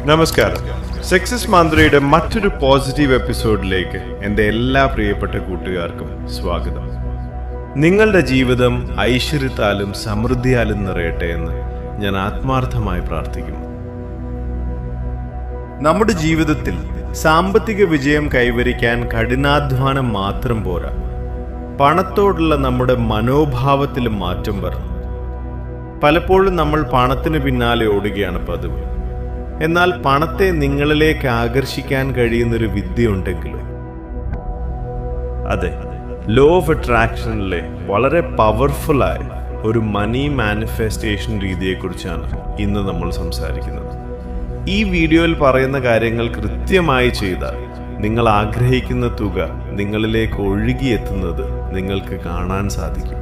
നമസ്കാരം. സക്സസ് മന്ത്രയുടെ മറ്റൊരു പോസിറ്റീവ് എപ്പിസോഡിലേക്ക് എൻ്റെ എല്ലാ പ്രിയപ്പെട്ട കൂട്ടുകാർക്കും സ്വാഗതം. നിങ്ങളുടെ ജീവിതം ഐശ്വര്യത്താലും സമൃദ്ധിയാലും നിറയട്ടെ എന്ന് ഞാൻ ആത്മാർത്ഥമായി പ്രാർത്ഥിക്കുന്നു. നമ്മുടെ ജീവിതത്തിൽ സാമ്പത്തിക വിജയം കൈവരിക്കാൻ കഠിനാധ്വാനം മാത്രം പോരാ, പണത്തോടുള്ള നമ്മുടെ മനോഭാവത്തിൽ മാറ്റം വരണം. പലപ്പോഴും നമ്മൾ പണത്തിന് പിന്നാലെ ഓടുകയാണ് പതിവ്. എന്നാൽ പണത്തെ നിങ്ങളിലേക്ക് ആകർഷിക്കാൻ കഴിയുന്നൊരു വിദ്യ ഉണ്ടെങ്കിലും, അതെ, ലോ ഓഫ് അട്രാക്ഷനിലെ വളരെ പവർഫുള്ളായ ഒരു മണി മാനിഫെസ്റ്റേഷൻ രീതിയെക്കുറിച്ചാണ് ഇന്ന് നമ്മൾ സംസാരിക്കുന്നത്. ഈ വീഡിയോയിൽ പറയുന്ന കാര്യങ്ങൾ കൃത്യമായി ചെയ്താൽ നിങ്ങൾ ആഗ്രഹിക്കുന്ന തുക നിങ്ങളിലേക്ക് ഒഴുകിയെത്തുന്നത് നിങ്ങൾക്ക് കാണാൻ സാധിക്കും.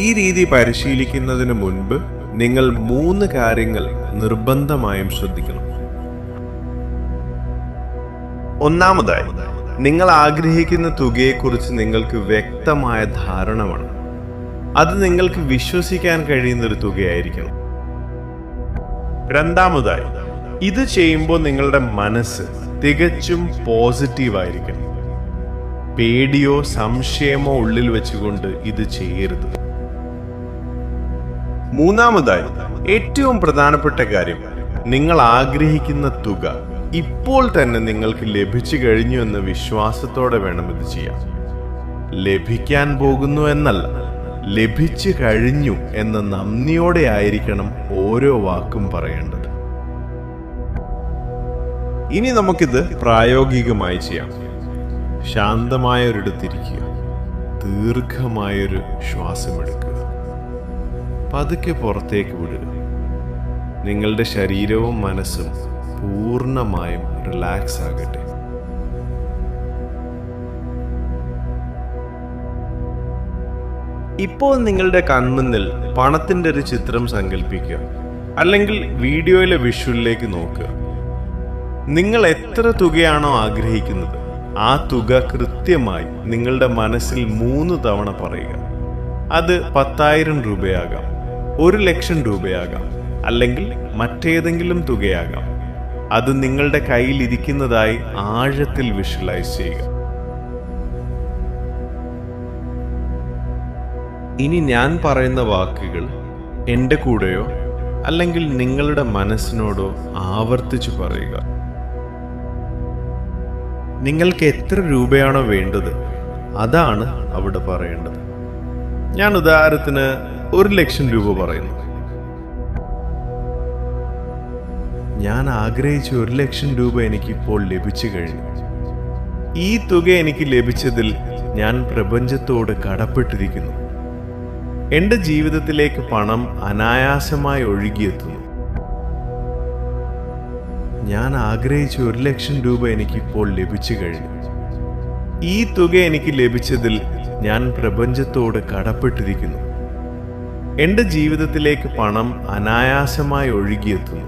ഈ രീതി പരിശീലിക്കുന്നതിന് മുൻപ് നിങ്ങൾ 3 കാര്യങ്ങൾ നിർബന്ധമായും ശ്രദ്ധിക്കണം. ഒന്നാമതായി, നിങ്ങൾ ആഗ്രഹിക്കുന്ന തുകയെക്കുറിച്ച് നിങ്ങൾക്ക് വ്യക്തമായ ധാരണ വേണം. അത് നിങ്ങൾക്ക് വിശ്വസിക്കാൻ കഴിയുന്നൊരു തുകയായിരിക്കണം. രണ്ടാമതായി, ഇത് ചെയ്യുമ്പോൾ നിങ്ങളുടെ മനസ്സ് തികച്ചും പോസിറ്റീവായിരിക്കണം. പേടിയോ സംശയമോ ഉള്ളിൽ വെച്ചുകൊണ്ട് ഇത് ചെയ്യരുത്. മൂന്നാമതായി, ഏറ്റവും പ്രധാനപ്പെട്ട കാര്യം, നിങ്ങൾ ആഗ്രഹിക്കുന്ന തുക ഇപ്പോൾ തന്നെ നിങ്ങൾക്ക് ലഭിച്ചു കഴിഞ്ഞു എന്ന വിശ്വാസത്തോടെ വേണം ഇത് ചെയ്യാൻ. ലഭിക്കാൻ പോകുന്നു എന്നല്ല, ലഭിച്ചു കഴിഞ്ഞു എന്ന നന്ദിയോടെ ആയിരിക്കണം ഓരോ വാക്കും പറയേണ്ടത്. ഇനി നമുക്കിത് പ്രായോഗികമായി ചെയ്യാം. ശാന്തമായൊരിടത്തിരിക്കുക, ദീർഘമായൊരു ശ്വാസമെടുക്കുക, പതുക്കെ പുറത്തേക്ക് വിടുക. നിങ്ങളുടെ ശരീരവും മനസ്സും പൂർണ്ണമായും റിലാക്സ് ആകട്ടെ. ഇപ്പോൾ നിങ്ങളുടെ കൺമുന്നിൽ പണത്തിൻ്റെ ഒരു ചിത്രം സങ്കല്പിക്കുക, അല്ലെങ്കിൽ വീഡിയോയിലെ വിഷ്വലിലേക്ക് നോക്കുക. നിങ്ങൾ എത്ര തുകയാണോ ആഗ്രഹിക്കുന്നത്, ആ തുക കൃത്യമായി നിങ്ങളുടെ മനസ്സിൽ 3 തവണ പറയുക. അത് 10,000 രൂപയാകാം, 1,00,000 രൂപയാകാം, അല്ലെങ്കിൽ മറ്റേതെങ്കിലും തുകയാകാം. അത് നിങ്ങളുടെ കയ്യിൽ ഇരിക്കുന്നതായി ആഴത്തിൽ വിഷ്വലൈസ് ചെയ്യുക. ഇനി ഞാൻ പറയുന്ന വാക്കുകൾ എൻ്റെ കൂടെയോ അല്ലെങ്കിൽ നിങ്ങളുടെ മനസ്സിനോടോ ആവർത്തിച്ചു പറയുക. നിങ്ങൾക്ക് എത്ര രൂപയാണോ വേണ്ടത്, അതാണ് അവിടെ പറയേണ്ടത്. ഞാൻ ഉദാഹരണത്തിന് 1,00,000 രൂപ പറയുന്നു. ഞാൻ ആഗ്രഹിച്ച 1,00,000 രൂപ എനിക്കിപ്പോൾ ലഭിച്ചു കഴിഞ്ഞു. ഈ തുക എനിക്ക് ലഭിച്ചതിൽ ഞാൻ പ്രപഞ്ചത്തോട് കടപ്പെട്ടിരിക്കുന്നു. എൻ്റെ ജീവിതത്തിലേക്ക് പണം അനായാസമായി ഒഴുകിയെത്തുന്നു. ഞാൻ ആഗ്രഹിച്ച 1,00,000 രൂപ എനിക്കിപ്പോൾ ലഭിച്ചു കഴിഞ്ഞു. ഈ തുക എനിക്ക് ലഭിച്ചതിൽ ഞാൻ പ്രപഞ്ചത്തോട് കടപ്പെട്ടിരിക്കുന്നു. എൻ്റെ ജീവിതത്തിലേക്ക് പണം അനായാസമായി ഒഴുകിയെത്തുന്നു.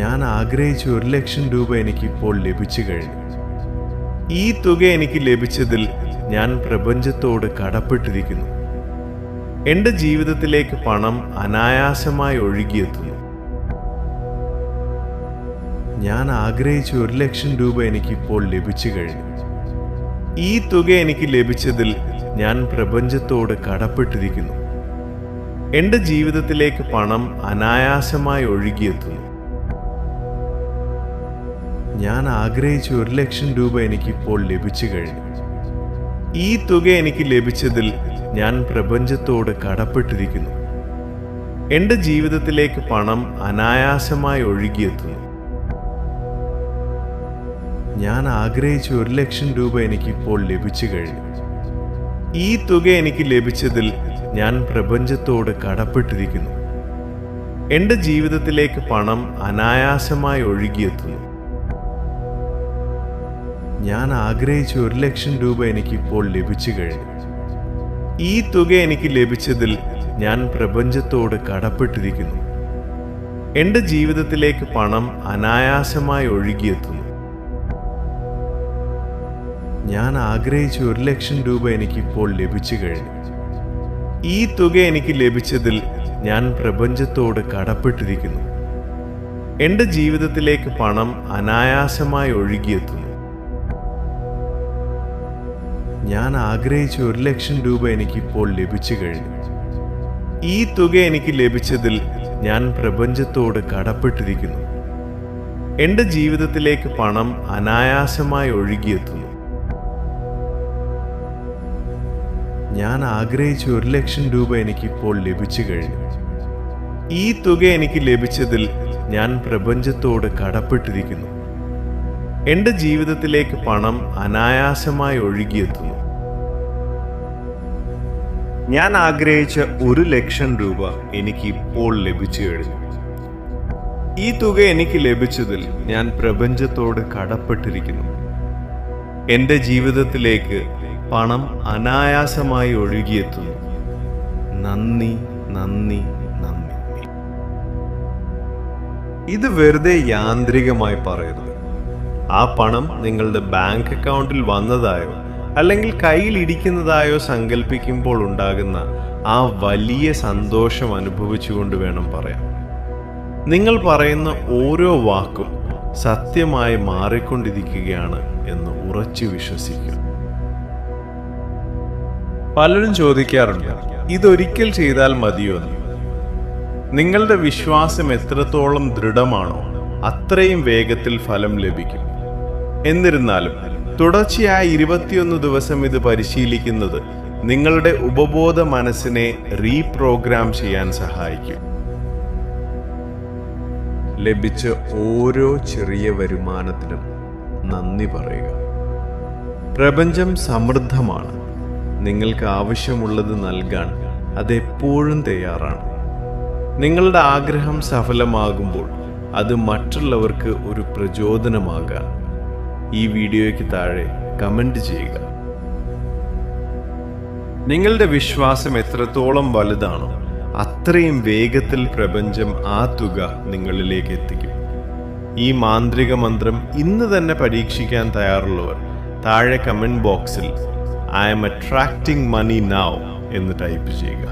ഞാൻ ആഗ്രഹിച്ച 1,00,000 രൂപ എനിക്കിപ്പോൾ ലഭിച്ചു കഴിഞ്ഞു. ഈ തുക എനിക്ക് ലഭിച്ചതിൽ ഞാൻ പ്രപഞ്ചത്തോട് കടപ്പെട്ടിരിക്കുന്നു. എൻ്റെ ജീവിതത്തിലേക്ക് പണം അനായാസമായി ഒഴുകിയെത്തുന്നു. ഞാൻ ആഗ്രഹിച്ച 1,00,000 രൂപ എനിക്കിപ്പോൾ ലഭിച്ചു കഴിഞ്ഞു. ഈ തുക എനിക്ക് ലഭിച്ചതിൽ ഞാൻ പ്രപഞ്ചത്തോട് കടപ്പെട്ടിരിക്കുന്നു. എൻ്റെ ജീവിതത്തിലേക്ക് പണം അനായാസമായി ഒഴുകിയെത്തുന്നു. ഞാൻ ആഗ്രഹിച്ച 1,00,000 രൂപ എനിക്കിപ്പോൾ ലഭിച്ചു കഴിഞ്ഞു. ഈ തുക എനിക്ക് ലഭിച്ചതിൽ ഞാൻ പ്രപഞ്ചത്തോട് കടപ്പെട്ടിരിക്കുന്നു. എൻ്റെ ജീവിതത്തിലേക്ക് പണം അനായാസമായി ഒഴുകിയെത്തുന്നു. ഞാൻ ആഗ്രഹിച്ച 1,00,000 രൂപ എനിക്കിപ്പോൾ ലഭിച്ചു കഴിഞ്ഞു. ഈ തുക എനിക്ക് ലഭിച്ചതിൽ ഞാൻ പ്രപഞ്ചത്തോട് കടപ്പെട്ടിരിക്കുന്നു. എൻ്റെ ജീവിതത്തിലേക്ക് പണം അനായാസമായി ഒഴുകിയെത്തുന്നു. ഞാൻ ആഗ്രഹിച്ച 1,00,000 രൂപ എനിക്കിപ്പോൾ ലഭിച്ചു കഴിഞ്ഞു. ഈ തുക എനിക്ക് ലഭിച്ചതിൽ ഞാൻ പ്രപഞ്ചത്തോട് കടപ്പെട്ടിരിക്കുന്നു. എൻ്റെ ജീവിതത്തിലേക്ക് പണം അനായാസമായി ഒഴുകിയെത്തുന്നു. ഞാൻ ആഗ്രഹിച്ച 1,00,000 രൂപ എനിക്കിപ്പോൾ ലഭിച്ചു കഴിഞ്ഞു. ഈ തുക എനിക്ക് ലഭിച്ചതിൽ ഞാൻ പ്രപഞ്ചത്തോട് കടപ്പെട്ടിരിക്കുന്നു. എൻ്റെ ജീവിതത്തിലേക്ക് പണം അനായാസമായി ഒഴുകിയെത്തുന്നു. ഞാൻ ആഗ്രഹിച്ച 1,00,000 രൂപ എനിക്കിപ്പോൾ ലഭിച്ചു കഴിഞ്ഞു. ഈ തുക എനിക്ക് ലഭിച്ചതിൽ ഞാൻ പ്രപഞ്ചത്തോട് കടപ്പെട്ടിരിക്കുന്നു. എൻ്റെ ജീവിതത്തിലേക്ക് പണം അനായാസമായി ഒഴുകിയെത്തുന്നു. ഞാൻ ആഗ്രഹിച്ച 1,00,000 രൂപ എനിക്കിപ്പോൾ ലഭിച്ചു കഴിഞ്ഞു. ഈ തുക എനിക്ക് ലഭിച്ചതിൽ ഞാൻ പ്രപഞ്ചത്തോട് കടപ്പെട്ടിരിക്കുന്നു. എൻ്റെ ജീവിതത്തിലേക്ക് പണം അനായാസമായി ഒഴുകിയെത്തുന്നു. ഞാൻ ആഗ്രഹിച്ച 1,00,000 രൂപ എനിക്ക് ഇപ്പോൾ ലഭിച്ചു കഴിഞ്ഞു. ഈ തുക എനിക്ക് ലഭിച്ചതിൽ ഞാൻ പ്രപഞ്ചത്തോട് കടപ്പെട്ടിരിക്കുന്നു. എൻ്റെ ജീവിതത്തിലേക്ക് പണം അനായാസമായി ഒഴുകിയെത്തുന്നു. നന്ദി, നന്ദി, നന്ദി. ഇത് വെറുതെ യാന്ത്രികമായി പറയരുത്. ആ പണം നിങ്ങളുടെ ബാങ്ക് അക്കൗണ്ടിൽ വന്നതായോ അല്ലെങ്കിൽ കയ്യിൽ ഇരിക്കുന്നതായോ സങ്കല്പിക്കുമ്പോൾ ഉണ്ടാകുന്ന ആ വലിയ സന്തോഷം അനുഭവിച്ചുകൊണ്ട് വേണം പറയാൻ. നിങ്ങൾ പറയുന്ന ഓരോ വാക്കും സത്യമായി മാറിക്കൊണ്ടിരിക്കുകയാണ് എന്ന് ഉറച്ചു വിശ്വസിക്കുക. പലരും ചോദിക്കാറുണ്ട്, ഇതൊരിക്കൽ ചെയ്താൽ മതിയോ എന്ന്. നിങ്ങളുടെ വിശ്വാസം എത്രത്തോളം ദൃഢമാണോ അത്രയും വേഗത്തിൽ ഫലം ലഭിക്കും. എന്നിരുന്നാലും തുടർച്ചയായി 21 ദിവസം ഇത് പരിശീലിക്കുന്നത് നിങ്ങളുടെ ഉപബോധ മനസ്സിനെ റീപ്രോഗ്രാം ചെയ്യാൻ സഹായിക്കും. ലഭിച്ച ഓരോ ചെറിയ വരുമാനത്തിനും നന്ദി പറയുക. പ്രപഞ്ചം സമൃദ്ധമാണ്. നിങ്ങൾക്ക് ആവശ്യമുള്ളത് നൽകാൻ അതെപ്പോഴും തയ്യാറാണ്. നിങ്ങളുടെ ആഗ്രഹം സഫലമാകുമ്പോൾ അത് മറ്റുള്ളവർക്ക് ഒരു പ്രചോദനമാകാൻ ഈ വീഡിയോയ്ക്ക് താഴെ കമന്റ് ചെയ്യുക. നിങ്ങളുടെ വിശ്വാസം എത്രത്തോളം വലുതാണോ അത്രയും വേഗത്തിൽ പ്രപഞ്ചം ആ തുക നിങ്ങളിലേക്ക് എത്തിക്കും. ഈ മാന്ത്രിക മന്ത്രം ഇന്ന് തന്നെ പരീക്ഷിക്കാൻ തയ്യാറുള്ളവർ താഴെ കമന്റ് ബോക്സിൽ "I am attracting money now" എന്ന് ടൈപ്പ് ചെയ്യുക.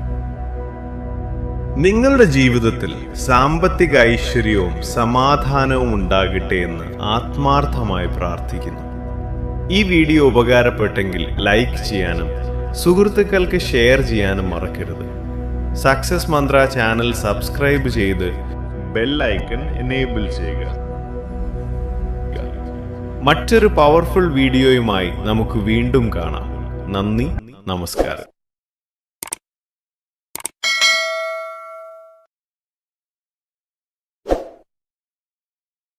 നിങ്ങളുടെ ജീവിതത്തിൽ സാമ്പത്തിക ഐശ്വര്യവും സമാധാനവും ഉണ്ടാകട്ടെ എന്ന് ആത്മാർത്ഥമായി പ്രാർത്ഥിക്കുന്നു. ഈ വീഡിയോ ഉപകാരപ്പെട്ടെങ്കിൽ ലൈക്ക് ചെയ്യാനും സുഹൃത്തുക്കൾക്ക് ഷെയർ ചെയ്യാനും മറക്കരുത്. സക്സസ് മന്ത്ര ചാനൽ സബ്സ്ക്രൈബ് ചെയ്ത് ബെൽ ഐക്കൺ എനേബിൾ ചെയ്യുക. മറ്റൊരു പവർഫുൾ വീഡിയോയുമായി നമുക്ക് വീണ്ടും കാണാം. നന്ദി, നമസ്കാരം.